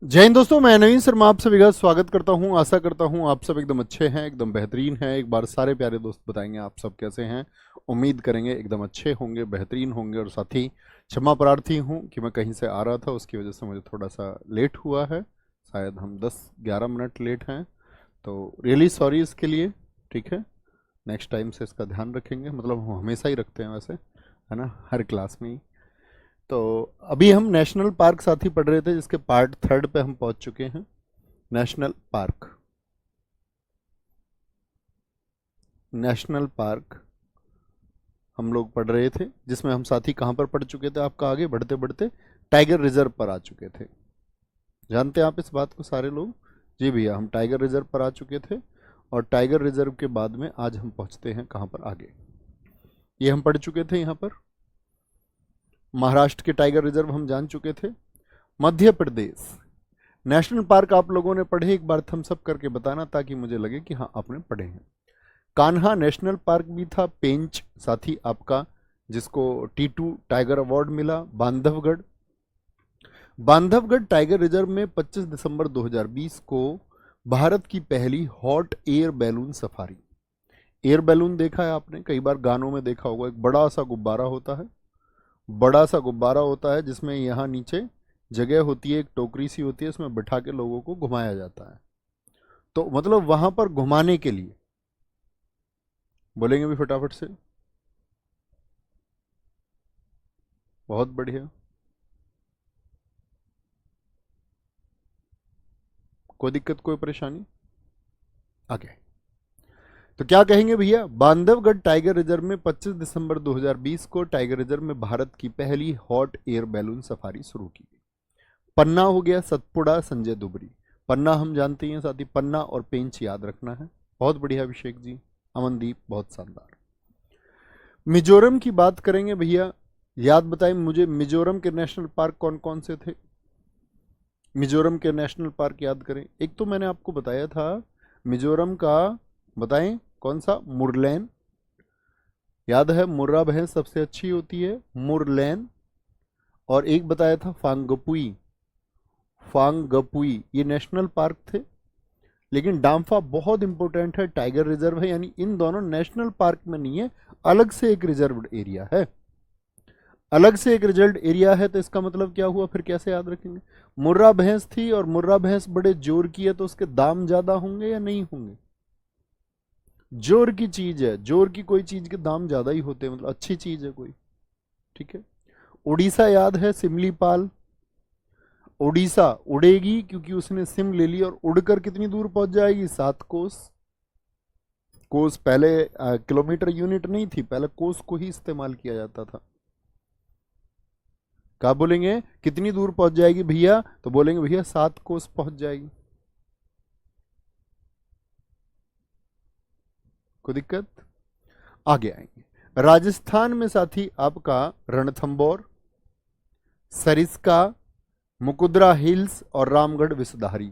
जय हिंद दोस्तों, मैं नवीन शर्मा आप सभी का स्वागत करता हूं। आशा करता हूं आप सब एकदम अच्छे हैं, एकदम बेहतरीन हैं। एक बार सारे प्यारे दोस्त बताएंगे आप सब कैसे हैं। उम्मीद करेंगे एकदम अच्छे होंगे, बेहतरीन होंगे। और साथ ही क्षमा प्रार्थी हूं कि मैं कहीं से आ रहा था, उसकी वजह से मुझे थोड़ा सा लेट हुआ है। शायद हम 10-11 मिनट लेट हैं, तो रियली सॉरी इसके लिए। ठीक है, नेक्स्ट टाइम से इसका ध्यान रखेंगे। मतलब हम हमेशा ही रखते हैं वैसे, है ना, हर क्लास में ही। तो अभी हम नेशनल पार्क साथी पढ़ रहे थे, जिसके पार्ट 3 पे हम पहुंच चुके हैं। नेशनल पार्क, नेशनल पार्क हम लोग पढ़ रहे थे, जिसमें हम साथी कहां पर पढ़ चुके थे, आपका आगे बढ़ते बढ़ते टाइगर रिजर्व पर आ चुके थे। जानते हैं आप इस बात को सारे लोग? जी भैया, हम टाइगर रिजर्व पर आ चुके थे। और टाइगर रिजर्व के बाद में आज हम पहुंचते हैं कहां पर आगे। ये हम पढ़ चुके थे यहाँ पर। महाराष्ट्र के टाइगर रिजर्व हम जान चुके थे। मध्य प्रदेश नेशनल पार्क आप लोगों ने पढ़े, एक बार थम्स अप करके बताना ताकि मुझे लगे कि हाँ आपने पढ़े हैं। कान्हा नेशनल पार्क भी था। पेंच साथी आपका, जिसको T2 टाइगर अवार्ड मिला। बांधवगढ़, बांधवगढ़ टाइगर रिजर्व में 25 दिसंबर 2020 को भारत की पहली hot air balloon safari. Air balloon देखा है आपने, कई बार गानों में देखा होगा। एक बड़ा सा गुब्बारा होता है, बड़ा सा गुब्बारा होता है, जिसमें यहाँ नीचे जगह होती है, एक टोकरी सी होती है, उसमें बिठा के लोगों को घुमाया जाता है। तो मतलब वहां पर घुमाने के लिए, बोलेंगे भी फटाफट से? बहुत बढ़िया। कोई दिक्कत, कोई परेशानी? आगे तो क्या कहेंगे भैया? बांधवगढ़ टाइगर रिजर्व में 25 दिसंबर 2020 को टाइगर रिजर्व में भारत की पहली हॉट एयर बैलून सफारी शुरू की गई। पन्ना हो गया, सतपुड़ा, संजय दुबरी। पन्ना हम जानते हैं साथी, पन्ना और पेंच याद रखना है। बहुत बढ़िया अभिषेक जी, अमनदीप, बहुत शानदार। मिजोरम की बात करेंगे भैया, याद बताएं मुझे, मिजोरम के नेशनल पार्क कौन कौन से थे? मिजोरम के नेशनल पार्क याद करें। एक तो मैंने आपको बताया था मिजोरम का, बताएं कौन सा? मुरलैन, याद है? मुर्रा भैंस सबसे अच्छी होती है, मुरलैन। और एक बताया था फांगपुई, फांगपुई, ये नेशनल पार्क थे। लेकिन डाम्फा बहुत इंपॉर्टेंट है, टाइगर रिजर्व है, यानी इन दोनों नेशनल पार्क में नहीं है, अलग से एक रिजर्व एरिया है। अलग से एक रिजल्ट एरिया है, तो इसका मतलब क्या हुआ? फिर कैसे याद रखेंगे? मुर्रा भैंस थी और मुर्रा भैंस बड़े जोर की है, तो उसके दाम ज्यादा होंगे या नहीं होंगे? जोर की चीज है, जोर की कोई चीज के दाम ज्यादा ही होते हैं, मतलब अच्छी चीज है कोई। ठीक है। उड़ीसा याद है, सिमलीपाल। उड़ीसा उड़ेगी क्योंकि उसने सिम ले ली, और उड़कर कितनी दूर पहुंच जाएगी? 7 कोस। कोस पहले किलोमीटर यूनिट नहीं थी, पहले कोस को ही इस्तेमाल किया जाता था। क्या बोलेंगे? कितनी दूर पहुंच जाएगी भैया? तो बोलेंगे भैया 7 कोस पहुंच जाएगी। कोई दिक्कत? आगे आएंगे। राजस्थान में साथी आपका रणथंबोर, सरिस्का, मुकुद्रा हिल्स और रामगढ़ विषधारी।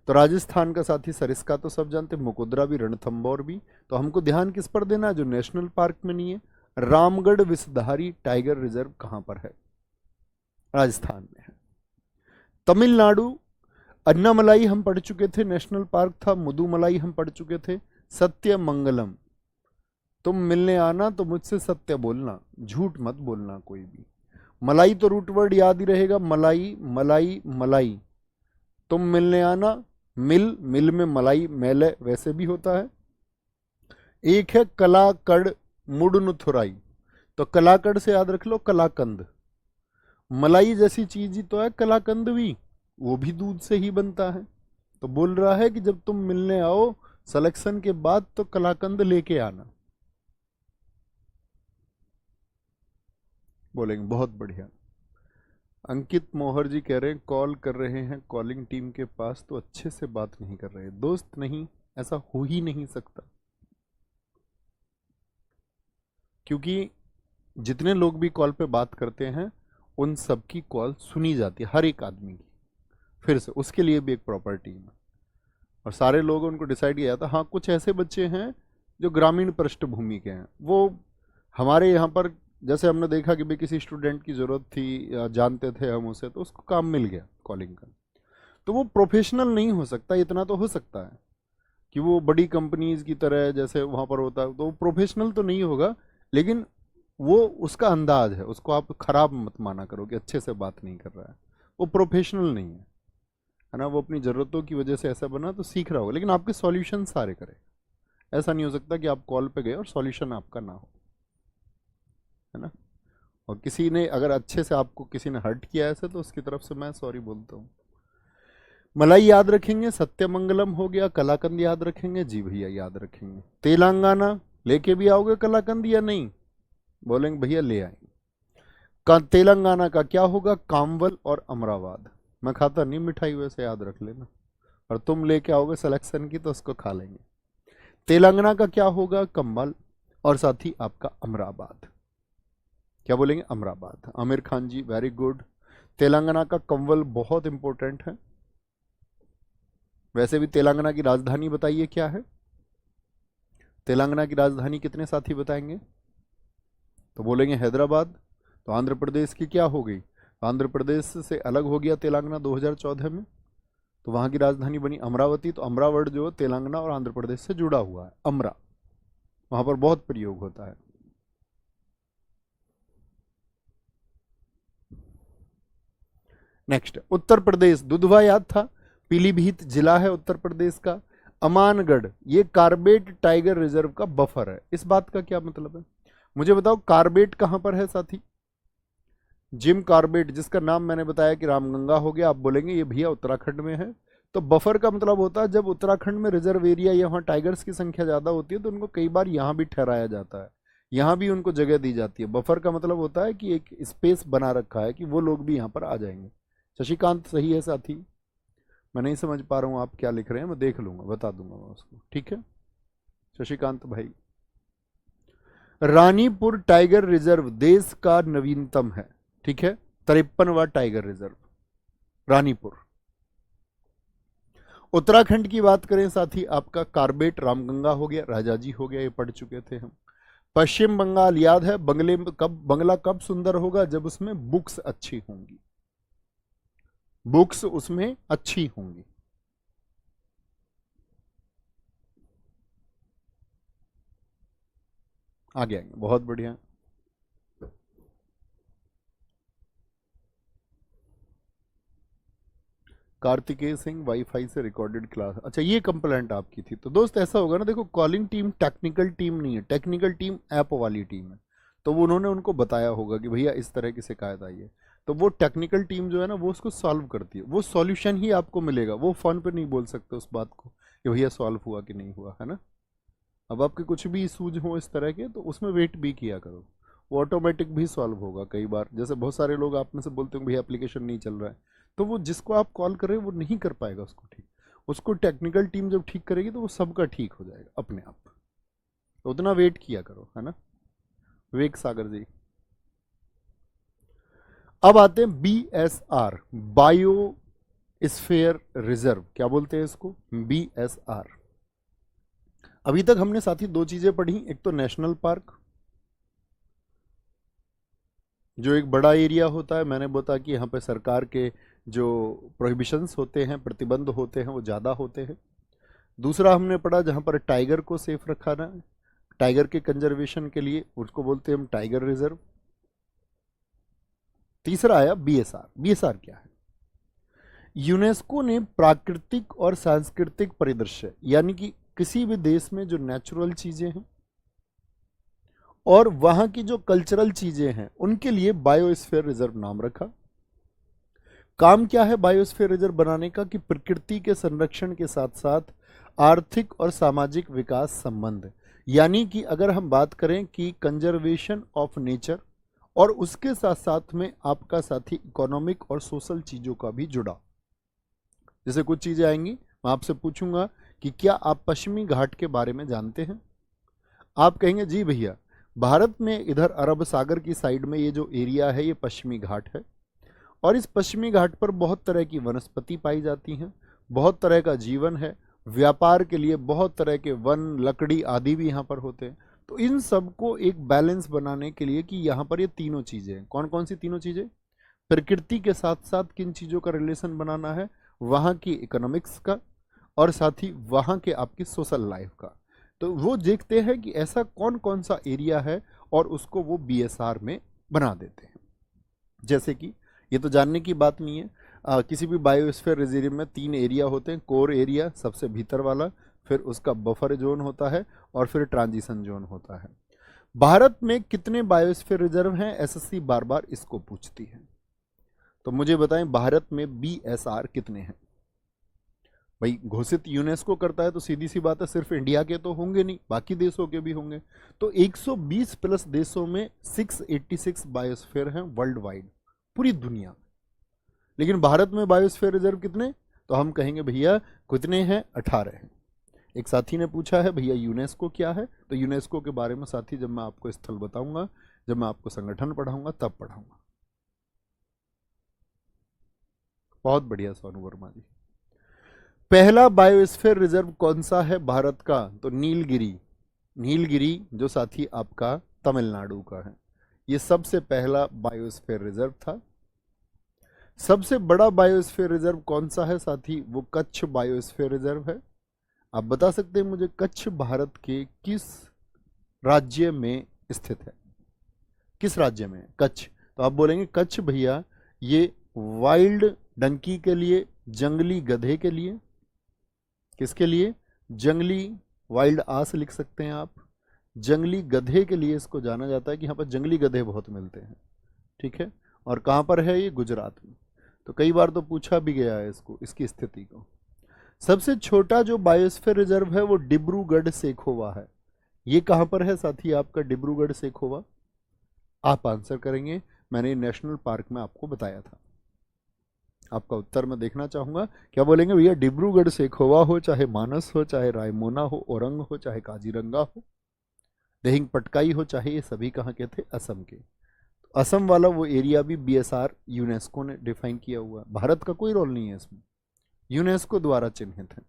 तो राजस्थान का साथी सरिस्का तो सब जानते हैं, मुकुद्रा भी, रणथंबोर भी। तो हमको ध्यान किस पर देना है? जो नेशनल पार्क में नहीं है। रामगढ़ विषधारी टाइगर रिजर्व कहां पर है? राजस्थान में है। तमिलनाडु, अन्नामलाई हम पढ़ चुके थे, नेशनल पार्क था। मुदुमलाई हम पढ़ चुके थे। सत्यमंगलम, तुम मिलने आना तो मुझसे सत्य बोलना, झूठ मत बोलना कोई भी। मलाई तो रूट वर्ड याद ही रहेगा, मलाई मलाई मलाई। तुम मिलने आना, मिल, मिल में मलाई मेले वैसे भी होता है। एक है कलाकड़, मुडनुथुराई। तो कलाकड़ से याद रख लो कलाकंद। मलाई जैसी चीज ही तो है कलाकंद भी, वो भी दूध से ही बनता है। तो बोल रहा है कि जब तुम मिलने आओ सिलेक्शन के बाद, तो कलाकंद लेके आना। बोलेंगे बहुत बढ़िया। अंकित मोहर जी कह रहे हैं कॉल कर रहे हैं कॉलिंग टीम के पास, तो अच्छे से बात नहीं कर रहे। दोस्त नहीं, ऐसा हो ही नहीं सकता, क्योंकि जितने लोग भी कॉल पे बात करते हैं, उन सबकी कॉल सुनी जाती है, हर एक आदमी की। फिर से उसके लिए भी एक प्रॉपर टीम है, और सारे लोग उनको डिसाइड किया जाता है। हाँ, कुछ ऐसे बच्चे हैं जो ग्रामीण पृष्ठभूमि के हैं, वो हमारे यहाँ पर, जैसे हमने देखा कि भाई किसी स्टूडेंट की ज़रूरत थी या जानते थे हम उसे, तो उसको काम मिल गया कॉलिंग का। तो वो प्रोफेशनल नहीं हो सकता, इतना तो हो सकता है कि वो बड़ी कंपनीज की तरह जैसे वहां पर होता है, तो वो प्रोफेशनल तो नहीं होगा, लेकिन वो उसका अंदाज है, उसको आप खराब मत माना करो कि अच्छे से बात नहीं कर रहा है, वो प्रोफेशनल नहीं है ना। वो अपनी ज़रूरतों की वजह से ऐसा बना तो सीख रहा होगा, लेकिन आपके सॉल्यूशन सारे करे। ऐसा नहीं हो सकता कि आप कॉल पे गए और सॉल्यूशन आपका ना हो, है ना। और किसी ने अगर अच्छे से आपको किसी ने हर्ट किया ऐसे, तो उसकी तरफ से मैं सॉरी बोलता हूँ। मलाई याद रखेंगे, सत्यमंगलम हो गया, कलाकंद याद रखेंगे, जी भैया याद रखेंगे। तेलंगाना लेके भी आओगे कलाकंद या नहीं? बोलेंगे भैया ले आएंगे। तेलंगाना का क्या होगा? कामवल और अमरावाद। मैं खाता नहीं मिठाई, वैसे याद रख लेना, और तुम लेके आओगे सिलेक्शन की तो उसको खा लेंगे। तेलंगाना का क्या होगा? कंबल, और साथ ही आपका अमराबाद। क्या बोलेंगे? अमराबाद। आमिर खान जी वेरी गुड। तेलंगाना का कंवल बहुत इंपॉर्टेंट है। वैसे भी तेलंगाना की राजधानी बताइए क्या है? तेलंगाना की राजधानी कितने साथी बताएंगे? तो बोलेंगे हैदराबाद। तो आंध्र प्रदेश की क्या हो गई? आंध्र प्रदेश से अलग हो गया तेलंगाना 2014 में, तो वहां की राजधानी बनी अमरावती। तो अमरावती जो तेलंगाना और आंध्र प्रदेश से जुड़ा हुआ है, अमरा, वहां पर बहुत प्रयोग होता है। नेक्स्ट, उत्तर प्रदेश, दुधवा याद था, पीलीभीत जिला है उत्तर प्रदेश का। अमानगढ़ ये कार्बेट टाइगर रिजर्व का बफर है। इस बात का क्या मतलब है मुझे बताओ? कार्बेट कहां पर है साथी? जिम कार्बेट, जिसका नाम मैंने बताया कि रामगंगा हो गया, आप बोलेंगे ये भैया उत्तराखंड में है। तो बफर का मतलब होता है जब उत्तराखंड में रिजर्व एरिया या वहाँ टाइगर्स की संख्या ज़्यादा होती है तो उनको कई बार यहाँ भी ठहराया जाता है, यहाँ भी उनको जगह दी जाती है। बफर का मतलब होता है कि एक स्पेस बना रखा है कि वो लोग भी यहाँ पर आ जाएंगे। शशिकांत सही है साथी? मैं नहीं समझ पा रहा हूँ आप क्या लिख रहे हैं, मैं देख लूंगा, बता दूंगा मैं उसको, ठीक है शशिकांत भाई। रानीपुर टाइगर रिजर्व देश का नवीनतम है, ठीक है, 53वां टाइगर रिजर्व रानीपुर। उत्तराखंड की बात करें साथी, आपका कार्बेट रामगंगा हो गया, राजाजी हो गया, ये पढ़ चुके थे हम। पश्चिम बंगाल याद है, बंगला कब सुंदर होगा? जब उसमें बुक्स अच्छी होंगी, बुक्स उसमें अच्छी होंगी। आगे आएंगे, बहुत बढ़िया। कार्तिकेय सिंह वाईफाई से रिकॉर्डेड क्लास, अच्छा ये कंप्लेंट आपकी थी। तो दोस्त ऐसा होगा ना, देखो कॉलिंग टीम टेक्निकल टीम नहीं है, टेक्निकल टीम ऐप वाली टीम है। तो वो उन्होंने उनको बताया होगा कि भैया इस तरह की शिकायत आई है, तो वो टेक्निकल टीम जो है ना वो उसको सॉल्व करती है, वो सॉल्यूशन ही आपको मिलेगा। वो फोन पे नहीं बोल सकते उस बात को कि भैया सॉल्व हुआ कि नहीं हुआ, है ना। अब आपके कुछ भी इशूज हो इस तरह के, तो उसमें वेट भी किया करो, वो ऑटोमेटिक भी सॉल्व होगा। कई बार जैसे बहुत सारे लोग आप में से बोलते हैं भैया एप्लीकेशन नहीं चल रहा है, तो वो जिसको आप कॉल कर रहे हो वो नहीं कर पाएगा उसको ठीक, उसको टेक्निकल टीम जब ठीक करेगी तो वो सबका ठीक हो जाएगा अपने आप। तो उतना वेट किया करो, है ना। विवेक सागर जी। अब आते हैं BSR, बायो स्फीयर रिजर्व, क्या बोलते हैं इसको? BSR। अभी तक हमने साथी दो चीजें पढ़ी, एक तो नेशनल पार्क जो एक बड़ा एरिया होता है, मैंने बताया कि यहाँ पे सरकार के जो प्रोहिबिशंस होते हैं, प्रतिबंध होते हैं, वो ज़्यादा होते हैं। दूसरा हमने पढ़ा जहाँ पर टाइगर को सेफ रखाना है, टाइगर के कंजर्वेशन के लिए, उसको बोलते हैं हम टाइगर रिजर्व। तीसरा आया BSR। BSR क्या है? यूनेस्को ने प्राकृतिक और सांस्कृतिक परिदृश्य, यानी कि किसी भी देश में जो नेचुरल चीजें हैं और वहां की जो कल्चरल चीजें हैं उनके लिए बायोस्फीयर रिजर्व नाम रखा। काम क्या है बायोस्फीयर रिजर्व बनाने का? कि प्रकृति के संरक्षण के साथ साथ आर्थिक और सामाजिक विकास संबंध, यानी कि अगर हम बात करें कि कंजर्वेशन ऑफ नेचर और उसके साथ साथ में आपका साथी इकोनॉमिक और सोशल चीजों का भी जुड़ा। जैसे कुछ चीजें आएंगी, मैं आपसे पूछूंगा कि क्या आप पश्चिमी घाट के बारे में जानते हैं? आप कहेंगे जी भैया, भारत में इधर अरब सागर की साइड में ये जो एरिया है ये पश्चिमी घाट है, और इस पश्चिमी घाट पर बहुत तरह की वनस्पति पाई जाती हैं, बहुत तरह का जीवन है, व्यापार के लिए बहुत तरह के वन, लकड़ी आदि भी यहाँ पर होते हैं। तो इन सब को एक बैलेंस बनाने के लिए कि यहाँ पर ये तीनों चीजें हैं, कौन कौन सी तीनों चीजें? प्रकृति के साथ साथ किन चीजों का रिलेशन बनाना है? वहाँ की इकोनॉमिक्स का और साथ ही वहाँ के आपकी सोशल लाइफ का। तो वो देखते हैं कि ऐसा कौन कौन सा एरिया है और उसको वो बीएसआर में बना देते हैं। जैसे कि ये तो जानने की बात नहीं है, किसी भी बायोस्फीयर रिजर्व में 3 एरिया होते हैं। कोर एरिया सबसे भीतर वाला, फिर उसका बफर जोन होता है और फिर ट्रांजिशन जोन होता है। भारत में कितने बायोस्फीयर रिजर्व हैं, एसएससी बार बार इसको पूछती है। तो मुझे बताएं भारत में बीएसआर कितने हैं। भाई घोषित यूनेस्को करता है तो सीधी सी बात है सिर्फ इंडिया के तो होंगे नहीं, बाकी देशों के भी होंगे। तो 120 प्लस देशों में 686 बायोस्फीयर हैं वर्ल्ड वाइड, पूरी दुनिया में। लेकिन भारत में बायोस्फीयर रिजर्व कितने, तो हम कहेंगे भैया कितने हैं, 18 हैं। एक साथी ने पूछा है भैया यूनेस्को क्या है, तो यूनेस्को के बारे में साथी जब मैं आपको स्थल बताऊंगा, जब मैं आपको संगठन पढ़ाऊंगा तब पढ़ाऊंगा। बहुत बढ़िया सोनू वर्मा जी। पहला बायोस्फीयर रिजर्व कौन सा है भारत का, तो नीलगिरी। नीलगिरी जो साथी आपका तमिलनाडु का है, ये सबसे पहला बायोस्फीयर रिजर्व था। सबसे बड़ा बायोस्फीयर रिजर्व कौन सा है साथी, वो कच्छ बायोस्फीयर रिजर्व है। आप बता सकते हैं मुझे कच्छ भारत के किस राज्य में स्थित है, किस राज्य में है कच्छ, तो आप बोलेंगे कच्छ भैया ये वाइल्ड डंकी के लिए, जंगली गधे के लिए, किसके लिए, जंगली वाइल्ड आस लिख सकते हैं आप, जंगली गधे के लिए इसको जाना जाता है कि यहाँ पर जंगली गधे बहुत मिलते हैं। ठीक है, और कहाँ पर है ये, गुजरात में। तो कई बार तो पूछा भी गया है इसको, इसकी स्थिति को। सबसे छोटा जो बायोस्फीयर रिजर्व है वो डिब्रूगढ़ सेखोवा है। ये कहाँ पर है साथी आपका डिब्रूगढ़ सेखोवा, आप आंसर करेंगे, मैंने नेशनल पार्क में आपको बताया था। आपका उत्तर मैं देखना चाहूंगा, क्या बोलेंगे भैया, डिब्रूगढ़ सेखोवा हो, चाहे मानस हो, चाहे रायमोना हो, औरंग हो, चाहे काजीरंगा हो, दिहिंग पटकाई हो, चाहे ये सभी कहाँ के थे, असम के। तो असम वाला वो एरिया भी बीएसआर यूनेस्को ने डिफाइन किया हुआ है, भारत का कोई रोल नहीं है इसमें, यूनेस्को द्वारा चिन्हित है।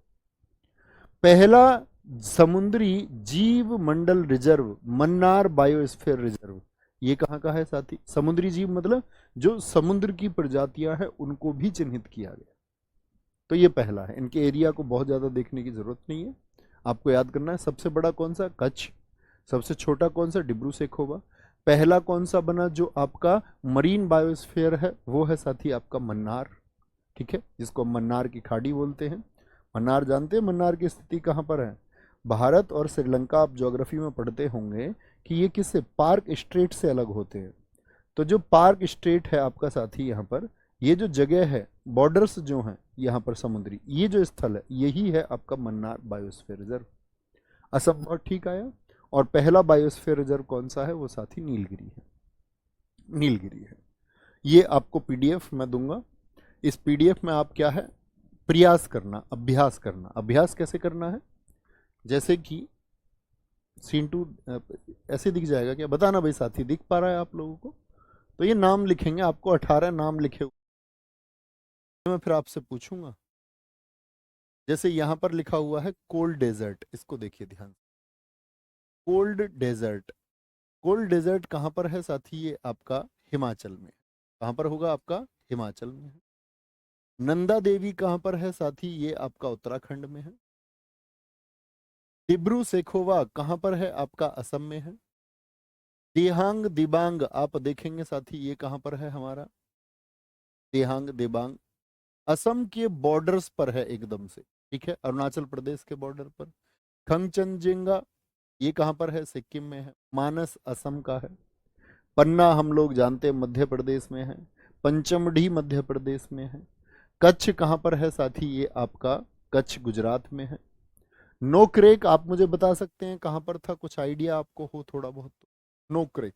पहला समुद्री जीव मंडल रिजर्व मन्नार बायोस्फीयर रिजर्व, ये कहाँ का है साथी, समुद्री जीव मतलब जो समुद्र की प्रजातियां हैं उनको भी चिन्हित किया गया। तो ये पहला है, इनके एरिया को बहुत ज्यादा देखने की जरूरत नहीं है, आपको याद करना है सबसे बड़ा कौन सा, कच्छ, सबसे छोटा कौन सा, डिब्रू सेखोवा, पहला कौन सा बना जो आपका मरीन बायोस्फीयर है, वो है साथी आपका मन्नार। ठीक है, जिसको मन्नार की खाड़ी बोलते हैं। मन्नार जानते हैं मन्नार की स्थिति कहाँ पर है, भारत और श्रीलंका, आप ज्योग्राफी में पढ़ते होंगे कि ये किससे, पार्क स्ट्रेट से अलग होते हैं। तो जो पार्क स्ट्रेट है आपका साथी, यहाँ पर ये जो जगह है, बॉर्डर्स जो हैं यहाँ पर समुद्री, ये जो स्थल है यही है आपका मन्नार बायोस्फीयर रिजर्व। असम बहुत ठीक आया। और पहला बायोस्फीयर रिजर्व कौन सा है, वो साथी नीलगिरी है, नीलगिरी है। ये आपको पीडीएफ मैं दूंगा, इस पीडीएफ में आप क्या है, प्रयास करना, अभ्यास करना। अभ्यास कैसे करना है, जैसे कि सीन 2 ऐसे दिख जाएगा क्या, बताना भाई साथी, दिख पा रहा है आप लोगों को। तो ये नाम लिखेंगे, आपको 18 नाम लिखे हुए मैं फिर आपसे पूछूंगा। जैसे यहां पर लिखा हुआ है कोल्ड डेजर्ट, इसको देखिए ध्यान से, कोल्ड डेजर्ट। कोल्ड डेजर्ट कहां पर है साथी, ये आपका हिमाचल में। कहां पर होगा आपका, हिमाचल में है। नंदा देवी कहां पर है साथी, ये आपका उत्तराखंड में है। डिब्रू सेखोवा कहां पर है आपका, असम में है। देहांग दिबांग आप देखेंगे साथी, ये कहां पर है हमारा, देहांग दिबांग असम के बॉर्डर्स पर है एकदम से। ठीक है, अरुणाचल प्रदेश के बॉर्डर पर। खंगचनजिंगा ये कहां पर है, सिक्किम में है। मानस असम का है। पन्ना हम लोग जानते हैं मध्य प्रदेश में है। पंचमढ़ी मध्य प्रदेश में है। कच्छ कहां पर है साथी, ये आपका कच्छ गुजरात में है। नोक्रेक आप मुझे बता सकते हैं कहां पर था, कुछ आइडिया आपको हो थोड़ा बहुत तो। नोक्रेक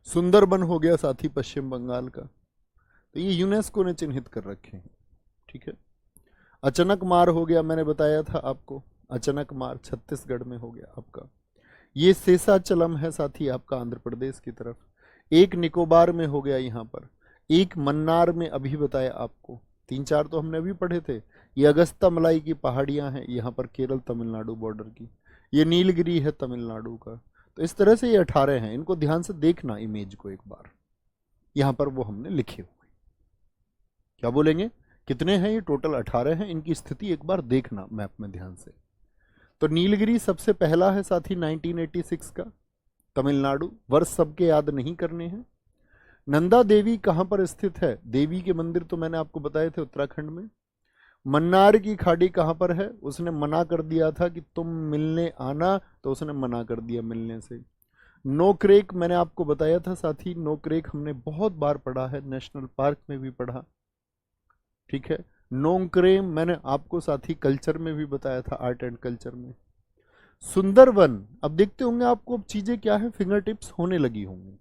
सुंदरबन हो गया साथी पश्चिम बंगाल का, तो ये यूनेस्को ने चिन्हित कर रखे हैं। ठीक है, अचानक मार हो गया, मैंने बताया था आपको, अचानक मार छत्तीसगढ़ में हो गया आपका। ये शेषाचलम है साथी आपका आंध्र प्रदेश की तरफ। एक निकोबार में हो गया यहाँ पर, एक मन्नार में अभी बताया आपको, 3-4 तो हमने अभी पढ़े थे। ये अगस्ता मलाई की पहाड़ियां हैं यहाँ पर केरल तमिलनाडु बॉर्डर की। ये नीलगिरी है तमिलनाडु का। तो इस तरह से ये 18 हैं, इनको ध्यान से देखना इमेज को एक बार, यहाँ पर वो हमने लिखे हुए। क्या बोलेंगे, कितने हैं ये? टोटल 18 हैं। इनकी स्थिति एक बार देखना मैप में ध्यान से। तो नीलगिरी सबसे पहला है साथी 1986 का, तमिलनाडु। वर्ष सबके याद नहीं करने हैं। नंदा देवी कहां पर स्थित है? देवी के मंदिर तो मैंने आपको बताए थे उत्तराखंड में। मन्नार की खाड़ी कहां पर है? उसने मना कर दिया था कि तुम मिलने आना, तो उसने मना कर दिया मिलने से। नोक्रेक मैंने आपको बताया था साथी, नोक्रेक हमने बहुत बार पढ़ा है, नेशनल पार्क में भी पढ़ा, ठीक है। नोंक्रेम मैंने आपको साथी कल्चर में भी बताया था, आर्ट एंड कल्चर में। सुंदरवन, अब देखते होंगे आपको अब चीजें क्या है, फिंगर टिप्स होने लगी होंगी,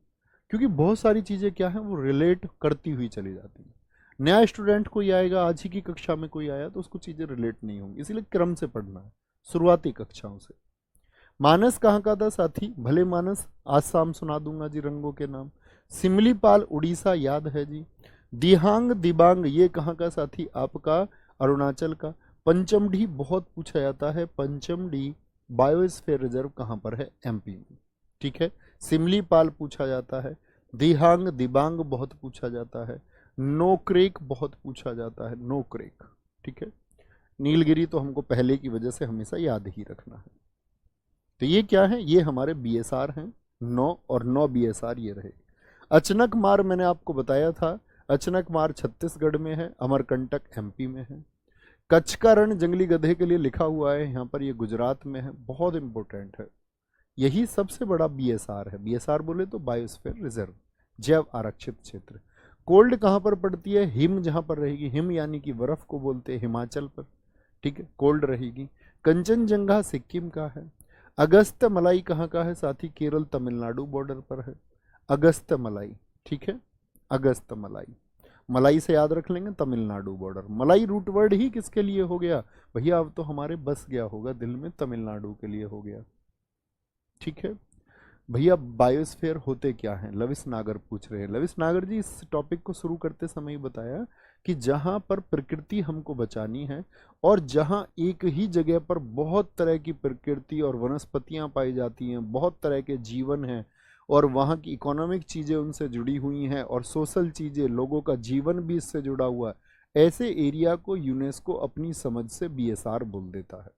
क्योंकि बहुत सारी चीजें क्या है वो रिलेट करती हुई चली जाती है। नया स्टूडेंट कोई आएगा, आज ही की कक्षा में कोई आया, तो उसको चीजें रिलेट नहीं होंगी, इसीलिए क्रम से पढ़ना है, शुरुआती कक्षाओं से। मानस कहाँ का था साथी? भले मानस, आज शाम सुना दूंगा जी रंगों के नाम। सिमलीपाल उड़ीसा याद है जी। दिहांग दिबांग ये कहाँ का साथी? आपका अरुणाचल का। पंचमढ़ी बहुत पूछा जाता है, पंचमढ़ी बायोस्फीयर रिजर्व कहाँ पर है? एमपी में, ठीक है। सिमलीपाल पूछा जाता है, दिहांग दिबांग बहुत पूछा जाता है, नोक्रेक बहुत पूछा जाता है, नोक्रेक, ठीक है। नीलगिरी तो हमको पहले की वजह से हमेशा याद ही रखना है। तो ये क्या है? ये हमारे बीएसआर हैं, 9 और 9 बीएसआर ये रहे। अचनक मार मैंने आपको बताया था, अचनक मार छत्तीसगढ़ में है, अमरकंटक एमपी में है। कच्छ का रण जंगली गधे के लिए लिखा हुआ है यहाँ पर, ये गुजरात में है, बहुत इंपॉर्टेंट है। यही सबसे बड़ा बीएसआर है। बीएसआर बोले तो बायोस्फीयर रिजर्व, जैव आरक्षित क्षेत्र। कोल्ड कहाँ पर पड़ती है? हिम जहाँ पर रहेगी, हिम यानी कि बर्फ को बोलते हैं, हिमाचल पर, ठीक है, कोल्ड रहेगी। कंचनजंगा सिक्किम का है। अगस्त मलाई कहाँ का है साथी? केरल तमिलनाडु बॉर्डर पर है, अगस्त मलाई, ठीक है, अगस्त मलाई। मलाई से याद रख लेंगे तमिलनाडु बॉर्डर। मलाई रूट वर्ड ही किसके लिए हो गया भैया? अब तो हमारे बस गया होगा दिल में, तमिलनाडु के लिए हो गया, ठीक है भैया। बायोस्फीयर होते क्या हैं? लविस नागर पूछ रहे हैं। लविस नागर जी इस टॉपिक को शुरू करते समय ही बताया कि जहां पर प्रकृति हमको बचानी है और जहां एक ही जगह पर बहुत तरह की प्रकृति और वनस्पतियां पाई जाती हैं, बहुत तरह के जीवन हैं और वहाँ की इकोनॉमिक चीज़ें उनसे जुड़ी हुई हैं और सोशल चीज़ें, लोगों का जीवन भी इससे जुड़ा हुआ है, ऐसे एरिया को यूनेस्को अपनी समझ से बीएसआर बोल देता है।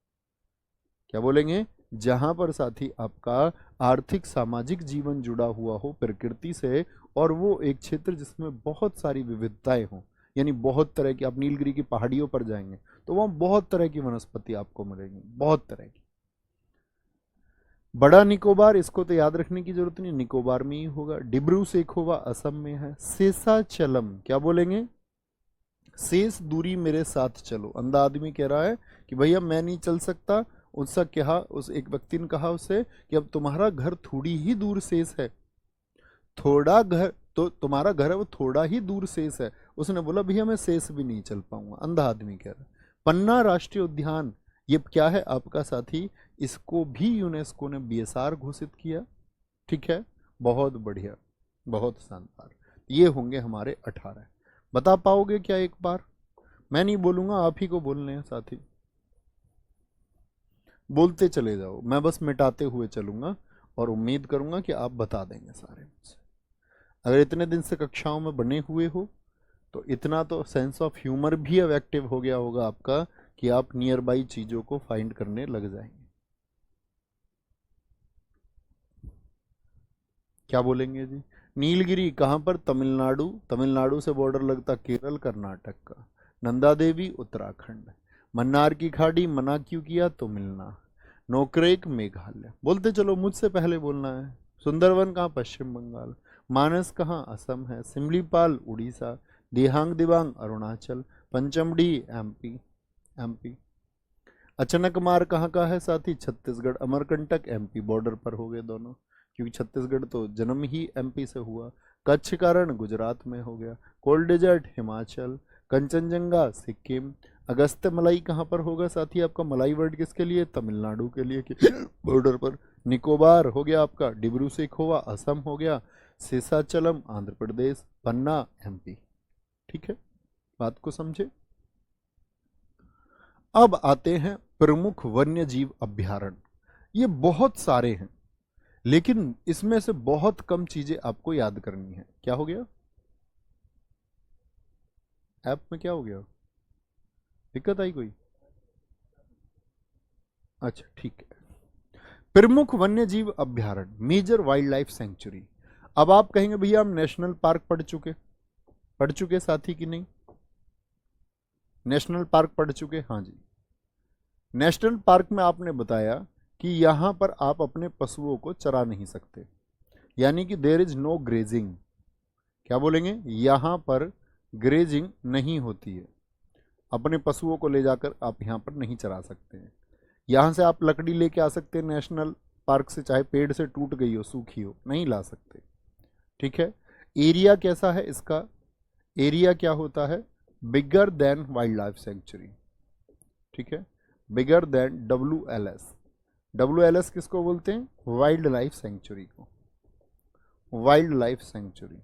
क्या बोलेंगे? जहां पर साथी आपका आर्थिक सामाजिक जीवन जुड़ा हुआ हो प्रकृति से, और वो एक क्षेत्र जिसमें बहुत सारी विविधताएं हों, यानी बहुत तरह की, आप नीलगिरी की पहाड़ियों पर जाएंगे तो वहां बहुत तरह की वनस्पति आपको मिलेंगी, बहुत तरह की। बड़ा निकोबार, इसको तो याद रखने की जरूरत नहीं, निकोबार में ही होगा। डिब्रू सेखोवा असम में है। शेषाचलम, क्या बोलेंगे? शेष दूरी मेरे साथ चलो। अंधा आदमी कह रहा है कि भैया मैं नहीं चल सकता, उसका क्या, उस एक व्यक्ति ने कहा उससे कि अब तुम्हारा घर थोड़ी ही दूर शेष है, थोड़ा घर तो तुम्हारा घर है वो थोड़ा ही दूर शेष है। उसने बोला भैया मैं शेष भी नहीं चल पाऊंगा, अंधा आदमी कह रहा है। पन्ना राष्ट्रीय उद्यान, ये क्या है आपका साथी? इसको भी यूनेस्को ने बीएसआर घोषित किया, ठीक है, बहुत बढ़िया, बहुत शानदार। ये होंगे हमारे 18। बता पाओगे क्या एक बार? मैं नहीं बोलूंगा, आप ही को बोलने हैं साथी, बोलते चले जाओ, मैं बस मिटाते हुए चलूंगा और उम्मीद करूंगा कि आप बता देंगे सारे मुझसे। अगर इतने दिन से कक्षाओं में बने हुए हो तो इतना तो सेंस ऑफ ह्यूमर भी अब एक्टिव हो गया होगा आपका कि आप नियर बाई चीजों को फाइंड करने लग जाएंगे। क्या बोलेंगे जी? नीलगिरी कहाँ पर? तमिलनाडु, तमिलनाडु से बॉर्डर लगता केरल कर्नाटक का। नंदा देवी उत्तराखंड। मन्नार की खाड़ी मना क्यों किया? तो मिलना। नोक्रेक मेघालय। बोलते चलो, मुझसे पहले बोलना है। सुंदरवन कहाँ? पश्चिम बंगाल। मानस कहाँ? असम है। सिमलीपाल उड़ीसा। दिहांग दिबांग अरुणाचल। Pachmarhi MP, MP. अचानक मार कहाँ का है साथी? छत्तीसगढ़। अमरकंटक एमपी बॉर्डर पर हो गए दोनों, क्योंकि छत्तीसगढ़ तो जन्म ही एमपी से हुआ। कच्छ का रण गुजरात में हो गया। Cold desert Himachal. Kanchenjunga Sikkim. Agasthyamalai कहाँ पर होगा साथी आपका? मलाई वर्ड किसके लिए? तमिलनाडु के लिए कि बॉर्डर पर। निकोबार हो गया आपका। डिब्रू सेखोवा असम हो गया। शेषाचलम आंध्र प्रदेश। पन्ना एमपी, ठीक है, बात को समझे। अब आते हैं प्रमुख वन्य जीव अभ्यारण्य। ये बहुत सारे हैं लेकिन इसमें से बहुत कम चीजें आपको याद करनी है। क्या हो गया? ऐप में क्या हो गया? दिक्कत आई कोई? अच्छा ठीक है। प्रमुख वन्य जीव अभ्यारण्य, मेजर वाइल्ड लाइफ सेंचुरी। अब आप कहेंगे भैया हम नेशनल पार्क पढ़ चुके साथी कि नहीं? नेशनल पार्क पढ़ चुके, हाँ जी। नेशनल पार्क में आपने बताया कि यहां पर आप अपने पशुओं को चरा नहीं सकते, यानी कि देयर इज नो ग्रेजिंग। क्या बोलेंगे? यहां पर ग्रेजिंग नहीं होती है, अपने पशुओं को ले जाकर आप यहां पर नहीं चरा सकते हैं। यहां से आप लकड़ी लेके आ सकते हैं नेशनल पार्क से, चाहे पेड़ से टूट गई हो, सूखी हो, नहीं ला सकते। ठीक है। एरिया कैसा है इसका? एरिया क्या होता है? Bigger than wild life sanctuary. ठीक है, बिगर देन WLS। WLS किसको बोलते हैं? वाइल्ड लाइफ सेंचुरी को। वाइल्ड लाइफ सेंचुरी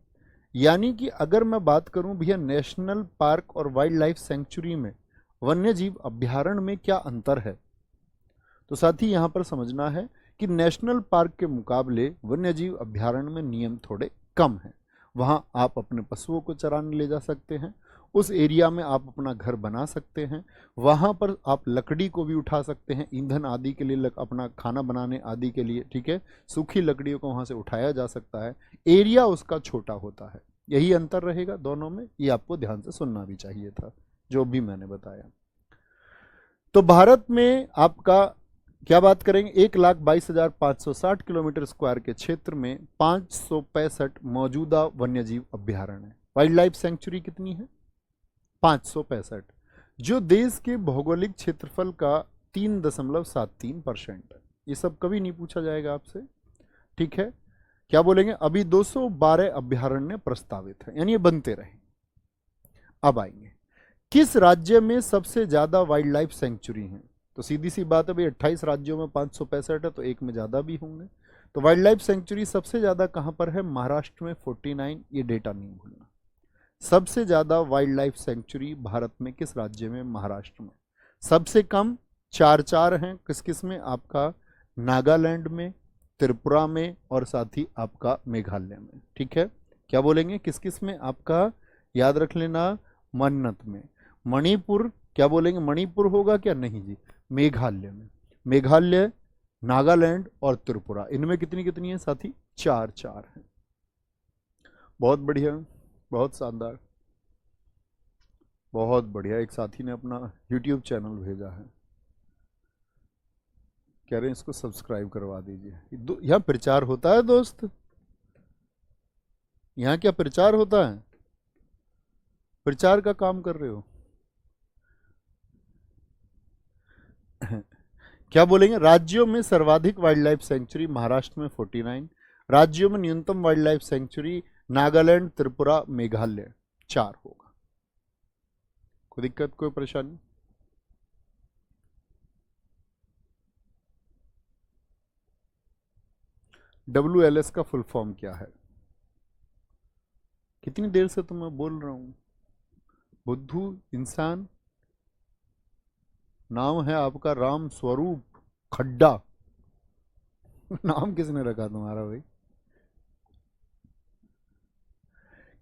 यानी कि अगर मैं बात करूं भैया नेशनल पार्क और वाइल्ड लाइफ सेंचुरी में, वन्य जीव अभ्यारण्य में क्या अंतर है, तो साथ ही यहां पर समझना है कि नेशनल पार्क के मुकाबले वन्यजीव अभ्यारण्य में नियम थोड़े कम हैं। वहां आप अपने पशुओं को चराने ले जा सकते हैं, उस एरिया में आप अपना घर बना सकते हैं, वहां पर आप लकड़ी को भी उठा सकते हैं ईंधन आदि के लिए, अपना खाना बनाने आदि के लिए। ठीक है, सूखी लकड़ियों को वहां से उठाया जा सकता है, एरिया उसका छोटा होता है। यही अंतर रहेगा दोनों में, ये आपको ध्यान से सुनना भी चाहिए था जो भी मैंने बताया। तो भारत में आपका क्या बात करेंगे, 1,22,560 किलोमीटर स्क्वायर के क्षेत्र में 565 मौजूदा वन्यजीव अभ्यारण्य है। वाइल्ड लाइफ सेंचुरी कितनी है? 565, जो देश के भौगोलिक क्षेत्रफल का 3.73% है। ये सब कभी नहीं पूछा जाएगा आपसे। ठीक है, क्या बोलेंगे? अभी 212 अभ्यारण्य प्रस्तावित है, यानी ये बनते रहे। अब आएंगे, किस राज्य में सबसे ज्यादा वाइल्ड लाइफ सेंचुरी है? तो सीधी सी बात है भाई, 28 राज्यों में 565 है, तो एक में ज्यादा भी होंगे। तो वाइल्ड लाइफ सेंचुरी सबसे ज्यादा कहां पर है? महाराष्ट्र में 49। ये डेटा नहीं भूलना। सबसे ज्यादा वाइल्ड लाइफ सेंचुरी भारत में किस राज्य में? महाराष्ट्र में। सबसे कम चार चार हैं, किस किस में? आपका नागालैंड में, त्रिपुरा में, और साथ ही आपका मेघालय में। ठीक है, क्या बोलेंगे? किस किस में? आपका याद रख लेना, मन्नत में। मणिपुर, क्या बोलेंगे? मणिपुर होगा क्या? नहीं जी, मेघालय में। मेघालय, नागालैंड और त्रिपुरा, इनमें कितनी कितनी है साथी? चार चार है। बहुत बढ़िया, बहुत शानदार, बहुत बढ़िया। एक साथी ने अपना YouTube चैनल भेजा है, कह रहे हैं इसको सब्सक्राइब करवा दीजिए। यहाँ प्रचार होता है दोस्त, यहाँ क्या प्रचार होता है? प्रचार का काम कर रहे हो? क्या बोलेंगे? राज्यों में सर्वाधिक वाइल्ड लाइफ सेंचुरी महाराष्ट्र में 49, राज्यों में न्यूनतम wild life sanctuary Nagaland, Tripura, Meghalaya 4 होगा। कोई दिक्कत, कोई परेशानी? WLS का फुल फॉर्म क्या है? कितनी देर से तो मैं बोल रहा हूं, बुद्धू इंसान, नाम है आपका राम स्वरूप खड्डा। नाम किसने रखा तुम्हारा भाई?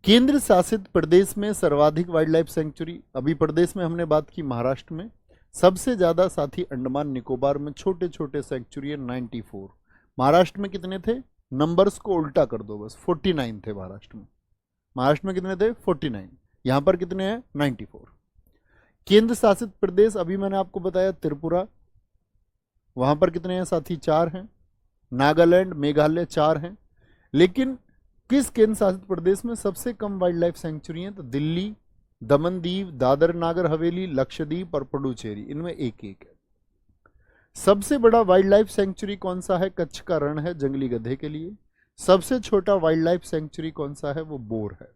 केंद्र शासित प्रदेश में सर्वाधिक वाइल्ड लाइफ सेंचुरी, अभी प्रदेश में हमने बात की महाराष्ट्र में। सबसे ज्यादा साथी अंडमान निकोबार में छोटे छोटे सेंचुरी है 94। महाराष्ट्र में कितने थे? नंबर्स को उल्टा कर दो बस, 49 थे महाराष्ट्र में। महाराष्ट्र में कितने थे? 49। यहां पर कितने हैं? 94। केंद्र शासित प्रदेश अभी मैंने आपको बताया त्रिपुरा, वहां पर कितने हैं साथी? 4 हैं। नागालैंड, मेघालय 4 हैं। लेकिन किस केंद्र शासित प्रदेश में सबसे कम वाइल्ड लाइफ सेंचुरी है? तो दिल्ली, दमन दीव, दादर नागर हवेली, लक्षद्वीप और पुडुचेरी, इनमें एक एक है। सबसे बड़ा वाइल्ड लाइफ सेंचुरी कौन सा है? कच्छ का रण है जंगली गधे के लिए। सबसे छोटा वाइल्ड लाइफ सेंचुरी कौन सा है? वो बोर है।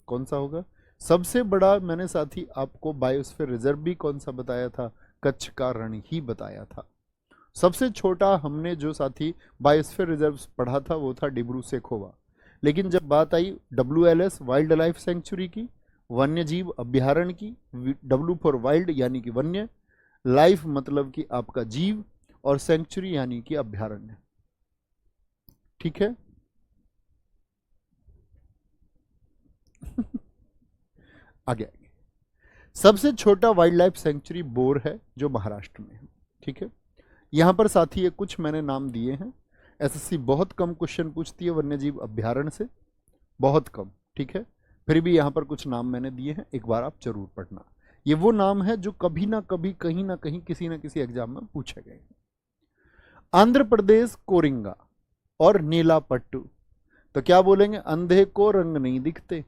कौन सा होगा? सबसे बड़ा मैंने साथी आपको बायोस्फीयर रिजर्व भी कौन सा बताया था? कच्छ का रण ही बताया था। सबसे छोटा हमने जो साथी बायोस्फीयर रिजर्व पढ़ा था वो था डिब्रू सेखोवा। लेकिन जब बात आई WLS वाइल्ड लाइफ सेंचुरी की, वन्य जीव अभ्यारण्य की, W फॉर वाइल्ड यानी कि वन्य, लाइफ मतलब कि आपका जीव, और सेंचुरी यानी कि अभ्यारण्य। ठीक है। आगे आएंगे। सबसे छोटा वाइल्ड लाइफ सेंचुरी बोर है जो महाराष्ट्र में है। ठीक है, यहां पर साथी ये कुछ मैंने नाम दिए हैं। एसएससी बहुत कम क्वेश्चन पूछती है वन्यजीव अभ्यारण्य से, बहुत कम। ठीक है, फिर भी यहां पर कुछ नाम मैंने दिए हैं, एक बार आप जरूर पढ़ना। ये वो नाम है जो कभी ना कभी कहीं ना कहीं किसी ना किसी एग्जाम में पूछे गए। आंध्र प्रदेश कोरिंगा और नीलापट्टू, तो क्या बोलेंगे? अंधे को रंग नहीं दिखते,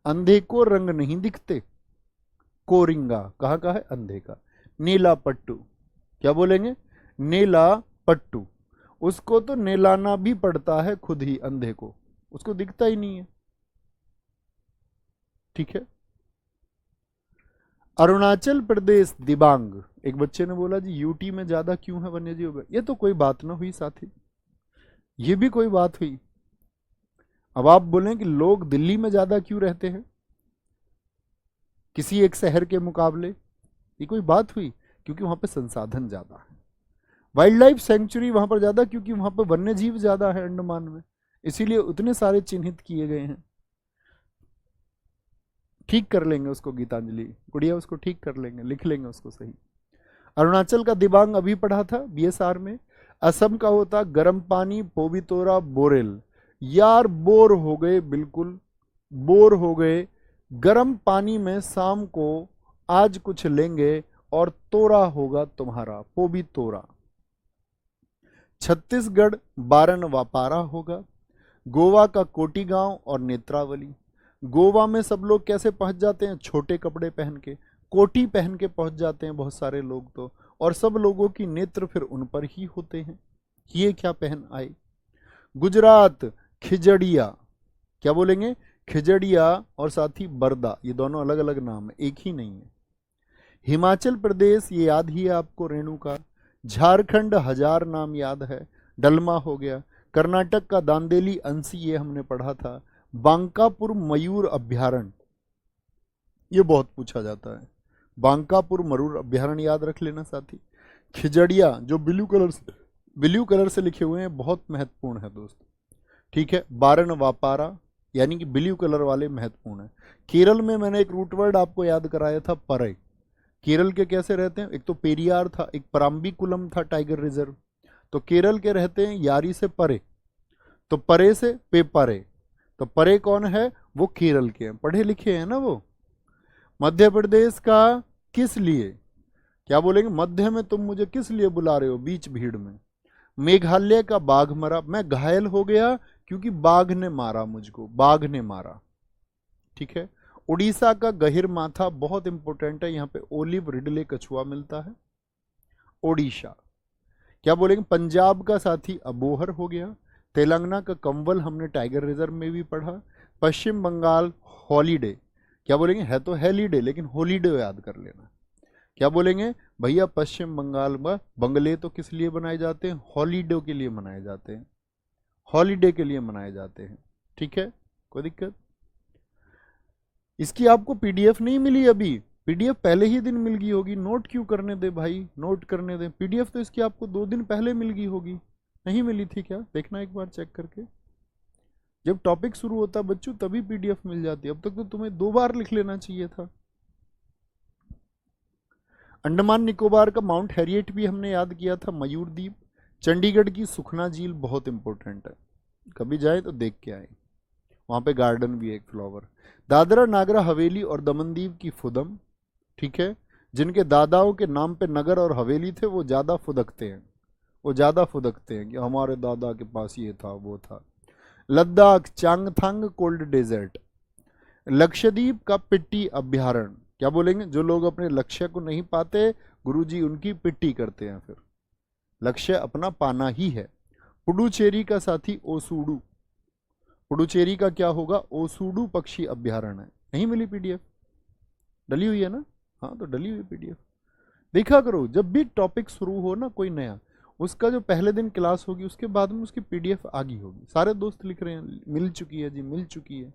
अंधे को रंग नहीं दिखते। कोरिंगा कहाँ का है? अंधे का। नीलापट्टू क्या बोलेंगे? नीलापट्टू। उसको तो नेलाना भी पड़ता है खुद ही, अंधे को, उसको दिखता ही नहीं है। ठीक है, अरुणाचल प्रदेश दिबांग। एक बच्चे ने बोला जी यूटी में ज्यादा क्यों है वन्यजीव? ये तो कोई बात ना हुई साथी, ये भी कोई बात हुई। अब आप बोलें कि लोग दिल्ली में ज्यादा क्यों रहते हैं किसी एक शहर के मुकाबले, ये कोई बात हुई? क्योंकि वहां पे संसाधन ज्यादा है। वाइल्ड लाइफ सेंचुरी वहां पर ज्यादा क्योंकि वहां पर वन्य जीव ज्यादा है अंडमान में, इसीलिए उतने सारे चिन्हित किए गए हैं। ठीक कर लेंगे उसको गीतांजलि गुड़िया, उसको ठीक कर लेंगे, लिख लेंगे उसको सही। अरुणाचल का दिबांग अभी पढ़ा था बीएसआर में। असम का होता गर्म पानी पोबितोरा बोरेल। यार बोर हो गए, बिल्कुल बोर हो गए। गर्म पानी में शाम को आज कुछ लेंगे और तोरा होगा तुम्हारा, पोबितोरा। छत्तीसगढ़ बारन वापारा होगा। गोवा का कोटी गांव और नेत्रावली। गोवा में सब लोग कैसे पहुंच जाते हैं? छोटे कपड़े पहन के, कोटी पहन के पहुंच जाते हैं बहुत सारे लोग तो, और सब लोगों की नेत्र फिर उन पर ही होते हैं, ये क्या पहन आए। गुजरात खिजड़िया, क्या बोलेंगे? खिजड़िया और साथ ही बरदा, ये दोनों अलग अलग नाम है, एक ही नहीं है। हिमाचल प्रदेश ये याद ही है आपको, रेणुका। झारखंड हजार नाम याद है, डलमा हो गया। कर्नाटक का दांदेली अंसी, ये हमने पढ़ा था। बांकापुर मयूर अभ्यारण्य, ये बहुत पूछा जाता है, बांकापुर मयूर अभ्यारण्य याद रख लेना साथी। खिजड़िया जो ब्लू कलर से लिखे हुए हैं, बहुत महत्वपूर्ण है दोस्त। ठीक है, बारन वापारा यानी कि ब्लू कलर वाले महत्वपूर्ण है। केरल में मैंने एक रूट वर्ड आपको याद कराया था, परे। केरल के कैसे रहते हैं? एक तो पेरियार था, एक पराम्बीकुलम था टाइगर रिजर्व, तो केरल के रहते हैं यारी से परे, तो परे से पेपरे, तो परे कौन है? वो केरल के हैं, पढ़े लिखे हैं ना वो। मध्य प्रदेश का किस लिए, क्या बोलेंगे? मध्य में तुम मुझे किस लिए बुला रहे हो बीच भीड़ में। मेघालय का बाघ मरा, मैं घायल हो गया क्योंकि बाघ ने मारा मुझको, बाघ ने मारा। ठीक है, उड़ीसा का गहिर माथा बहुत इंपॉर्टेंट है, यहां पे ओलिव रिडले कछुआ मिलता है, ओडिशा। क्या बोलेंगे? पंजाब का साथी अबोहर हो गया। तेलंगाना का कंवल हमने टाइगर रिजर्व में भी पढ़ा। पश्चिम बंगाल हॉलीडे, क्या बोलेंगे? है तो हेलीडे लेकिन हॉलीडे याद कर लेना। क्या बोलेंगे भैया? पश्चिम बंगाल में बंगले तो किस लिए बनाए जाते हैं? हॉलीडे के लिए मनाए जाते हैं, हॉलीडे के लिए मनाए जाते हैं। ठीक है, कोई दिक्कत? इसकी आपको पीडीएफ नहीं मिली अभी, पीडीएफ पहले ही दिन मिल गई होगी। नोट क्यों करने दे भाई, नोट करने दे। पीडीएफ तो इसकी आपको 2 दिन पहले मिल गई होगी, नहीं मिली थी क्या? देखना एक बार चेक करके। जब टॉपिक शुरू होता बच्चों तभी पीडीएफ मिल जाती है, अब तक तो तुम्हें 2 बार लिख लेना चाहिए था। अंडमान निकोबार का माउंट हैरिएट भी हमने याद किया था, मयूर द्वीप। चंडीगढ़ की सुखना झील बहुत इंपॉर्टेंट है, कभी जाए तो देख के आए, वहां पे गार्डन भी है एक फ्लावर। दादरा नागरा हवेली और दमन दीव की फुदम। ठीक है, जिनके दादाओं के नाम पे नगर और हवेली थे वो ज्यादा फुदकते हैं, वो ज्यादा फुदकते हैं कि हमारे दादा के पास ये था वो था। Ladakh Changthang cold desert. लक्षद्वीप का पिट्टी अभ्यारण्य, क्या बोलेंगे? जो लोग अपने लक्ष्य को नहीं पाते गुरुजी उनकी पिट्टी करते हैं, फिर लक्ष्य अपना पाना ही है। पुडुचेरी का साथी ओसूडू, पुडुचेरी का क्या होगा? ओसूडू पक्षी अभ्यारण्य है। नहीं मिली पीडीएफ? डली हुई है ना? हाँ तो डली हुई पीडीएफ देखा करो, जब भी टॉपिक शुरू हो ना कोई नया, उसका जो पहले दिन क्लास होगी उसके बाद में उसकी पीडीएफ आ गई होगी। सारे दोस्त लिख रहे हैं मिल चुकी है जी, मिल चुकी है।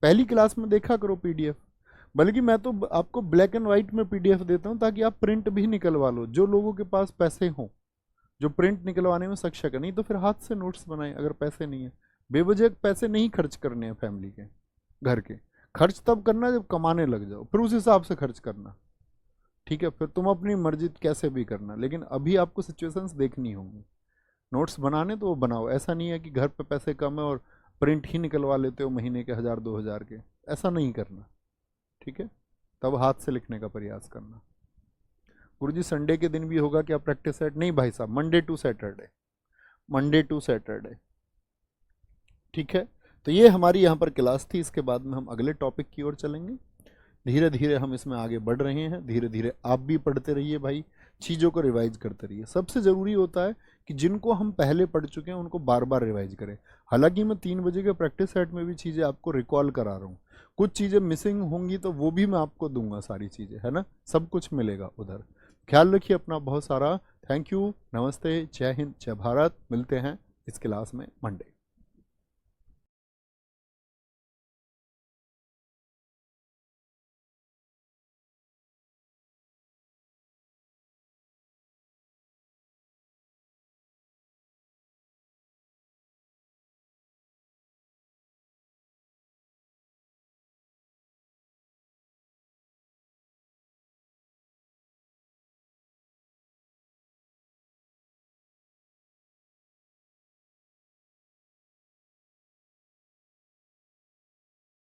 पहली क्लास में देखा करो पीडीएफ, बल्कि मैं तो आपको ब्लैक एंड व्हाइट में पीडीएफ देता हूं ताकि आप प्रिंट भी निकलवा लो, जो लोगों के पास पैसे हों, जो प्रिंट निकलवाने में सक्षम है। नहीं तो फिर हाथ से नोट्स बनाए, अगर पैसे नहीं है। बेवजह पैसे नहीं खर्च करने हैं फैमिली के, घर के, खर्च तब करना जब कमाने लग जाओ, फिर उस हिसाब से खर्च करना, ठीक है। फिर तुम अपनी मर्जी कैसे भी करना, लेकिन अभी आपको सिचुएशंस देखनी होंगी। नोट्स बनाने तो वो बनाओ, ऐसा नहीं है कि घर पे पैसे कम है और प्रिंट ही निकलवा लेते हो महीने के 1000 2000 के, ऐसा नहीं करना, ठीक है। तब हाथ से लिखने का प्रयास करना। गुरुजी संडे के दिन भी होगा क्या प्रैक्टिस सेट? नहीं भाई साहब, Monday to Saturday, Monday to Saturday, ठीक है। तो ये हमारी यहाँ पर क्लास थी। इसके बाद में हम अगले टॉपिक की ओर चलेंगे। धीरे धीरे हम इसमें आगे बढ़ रहे हैं, धीरे धीरे आप भी पढ़ते रहिए भाई, चीज़ों को रिवाइज करते रहिए। सबसे ज़रूरी होता है कि जिनको हम पहले पढ़ चुके हैं उनको बार बार रिवाइज करें। हालांकि मैं 3 बजे के प्रैक्टिस सेट में भी चीज़ें आपको रिकॉल करा रहा हूँ, कुछ चीज़ें मिसिंग होंगी तो वो भी मैं आपको दूंगा, सारी चीज़ें, है ना, सब कुछ मिलेगा उधर। ख्याल रखिए अपना बहुत सारा। थैंक यू, नमस्ते, जय हिंद, जय भारत। मिलते हैं इस क्लास में मंडे।